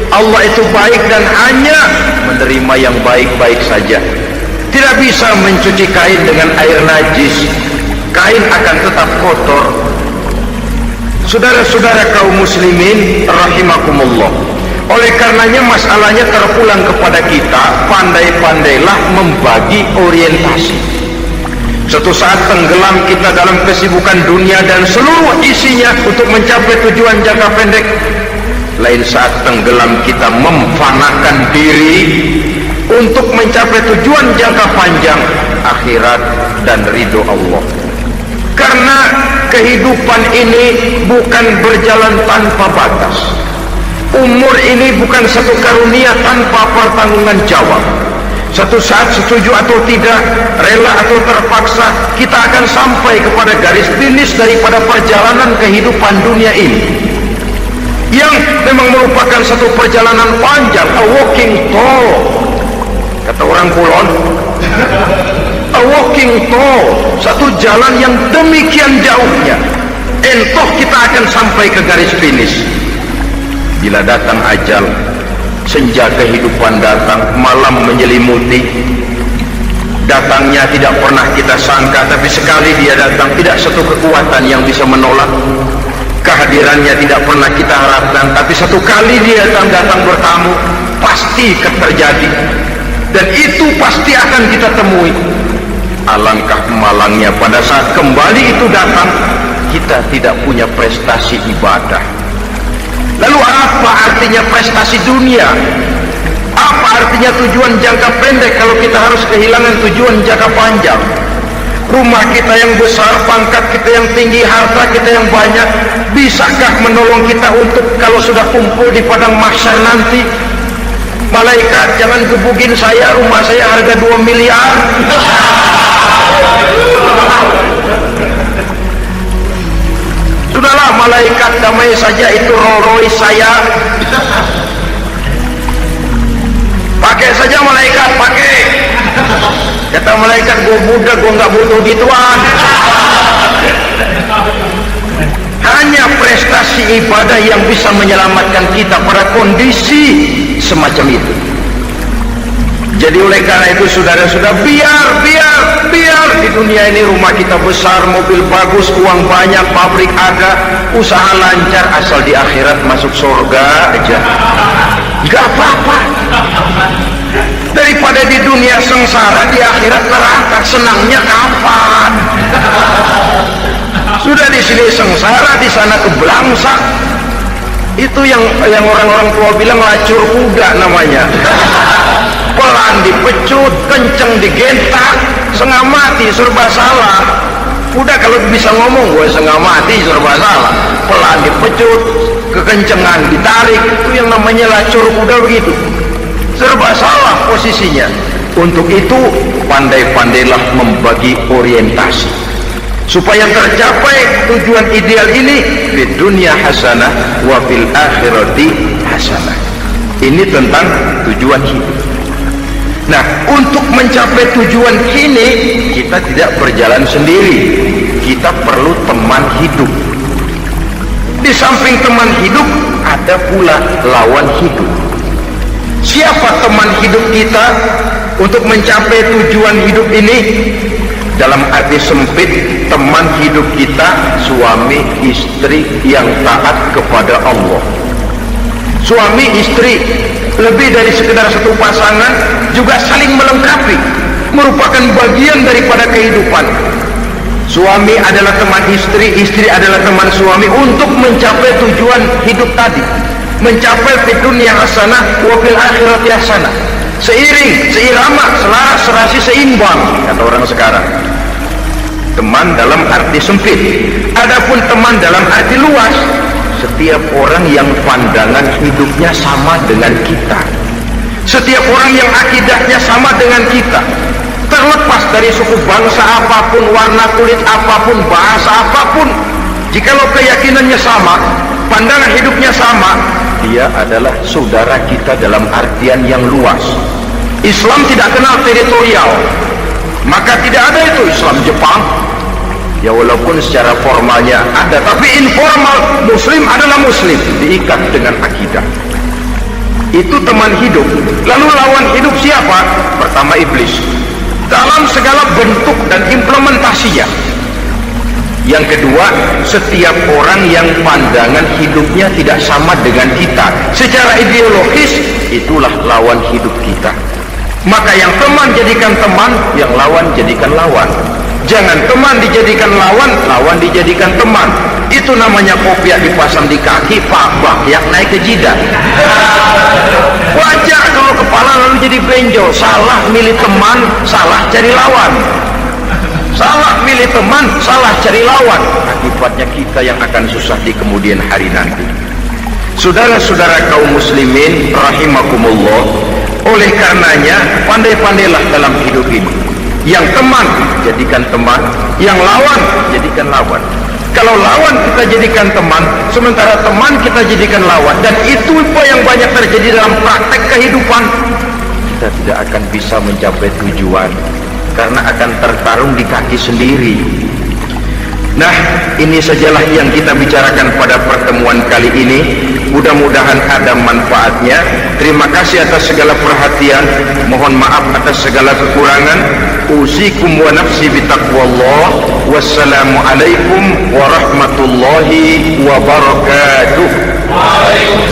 Allah itu baik dan hanya menerima yang baik-baik saja. Tidak bisa mencuci kain dengan air najis. Kain akan tetap kotor. Saudara-saudara kaum muslimin rahimakumullah. Oleh karenanya masalahnya terpulang kepada kita, pandai-pandailah membagi orientasi. Suatu saat tenggelam kita dalam kesibukan dunia dan seluruh isinya untuk mencapai tujuan jangka pendek. Lain saat tenggelam kita memfanakan diri untuk mencapai tujuan jangka panjang, akhirat dan ridho Allah. Karena kehidupan ini bukan berjalan tanpa batas. Umur ini bukan satu karunia tanpa pertanggungan jawab. Satu saat setuju atau tidak, rela atau terpaksa, kita akan sampai kepada garis finish daripada perjalanan kehidupan dunia ini, yang memang merupakan satu perjalanan panjang, a walking tall, kata orang Kulon, a walking tall, satu jalan yang demikian jauhnya. Entoh kita akan sampai ke garis finish. Bila datang ajal, senja kehidupan datang, malam menyelimuti, Datangnya tidak pernah kita sangka, tapi sekali dia datang tidak satu kekuatan yang bisa menolak. Kehadirannya tidak pernah kita harapkan, tapi satu kali dia datang bertamu, pasti terjadi, dan itu pasti akan kita temui. Alangkah malangnya pada saat kembali itu datang, kita tidak punya prestasi ibadah. Lalu apa artinya prestasi dunia? Apa artinya tujuan jangka pendek kalau kita harus kehilangan tujuan jangka panjang? Rumah kita yang besar, pangkat kita yang tinggi, harta kita yang banyak, bisakah menolong kita untuk kalau sudah kumpul di padang mahsyar nanti? Malaikat, jangan gebukin saya, rumah saya harga 2 miliar. Sudahlah malaikat, damai saja, itu Rolls Royce saya. Pakai saja malaikat, pakai. Kata malaikat, gue budak, gue nggak butuh gituan. Hanya prestasi ibadah yang bisa menyelamatkan kita pada kondisi semacam itu. Jadi oleh karena itu saudara-saudara, biar di dunia ini rumah kita besar, mobil bagus, uang banyak, pabrik ada, usaha lancar, asal di akhirat masuk surga aja, gak apa-apa. Daripada di dunia sengsara, di akhirat neraka, senangnya kapan? Sudah di sini sengsara, di sana kebelangsak. Itu yang orang-orang tua bilang lacur kuda namanya. Pelan dipecut, kenceng digentak, setengah mati serba salah. Udah kalau bisa ngomong, gue setengah mati serba salah. Pelan dipecut, kekencengan ditarik, itu yang namanya lacur kuda begitu. Serba salah posisinya. Untuk itu pandai-pandailah membagi orientasi supaya tercapai tujuan ideal ini. Di dunia hasanah wa fil akhirati hasanah. Ini tentang tujuan hidup. Nah, untuk mencapai tujuan ini kita tidak berjalan sendiri, kita perlu teman hidup. Di samping teman hidup ada pula lawan hidup. Siapa teman hidup kita untuk mencapai tujuan hidup ini? Dalam arti sempit, teman hidup kita suami istri yang taat kepada Allah. Suami istri lebih dari sekedar satu pasangan, juga saling melengkapi, merupakan bagian daripada kehidupan. Suami adalah teman istri, istri adalah teman suami untuk mencapai tujuan hidup tadi, mencapai fid dunya hasanah wa fil akhirati hasanah. Seiring, seirama, selaras, serasi, seimbang, kata orang sekarang. Teman dalam arti sempit. Adapun teman dalam arti luas, setiap orang yang pandangan hidupnya sama dengan kita, setiap orang yang akidahnya sama dengan kita, terlepas dari suku bangsa apapun, warna kulit apapun, bahasa apapun, jikalau keyakinannya sama, pandangan hidupnya sama, dia adalah saudara kita dalam artian yang luas. Islam tidak kenal teritorial, maka tidak ada itu Islam Jepang. Ya walaupun secara formalnya ada, tapi informal muslim adalah muslim, diikat dengan akidah. Itu teman hidup. Lalu lawan hidup siapa? Pertama iblis, dalam segala bentuk dan implementasinya. Yang kedua, setiap orang yang pandangan hidupnya tidak sama dengan kita secara ideologis, itulah lawan hidup kita. Maka yang teman jadikan teman, yang lawan jadikan lawan. Jangan teman dijadikan lawan, lawan dijadikan teman. Itu namanya kopiah dipasang di kaki, bakyak naik ke jidat. Wajar kalau kepala lalu jadi benjol. Salah milih teman, salah cari lawan. Salah milih teman, salah cari lawan. Akibatnya kita yang akan susah di kemudian hari nanti. Saudara-saudara kaum muslimin rahimakumullah, oleh karenanya pandai-pandailah dalam hidup ini. Yang teman jadikan teman, yang lawan jadikan lawan. Kalau lawan kita jadikan teman, sementara teman kita jadikan lawan, dan itu yang banyak terjadi dalam praktek kehidupan, kita tidak akan bisa mencapai tujuan karena akan tertarung di kaki sendiri. Nah, ini sajalah yang kita bicarakan pada pertemuan kali ini. Mudah-mudahan ada manfaatnya. Terima kasih atas segala perhatian. Mohon maaf atas segala kekurangan. Usikum wa nafsi bitaqwallah. Wassalamualaikum warahmatullahi wabarakatuh. Waalaikumsalam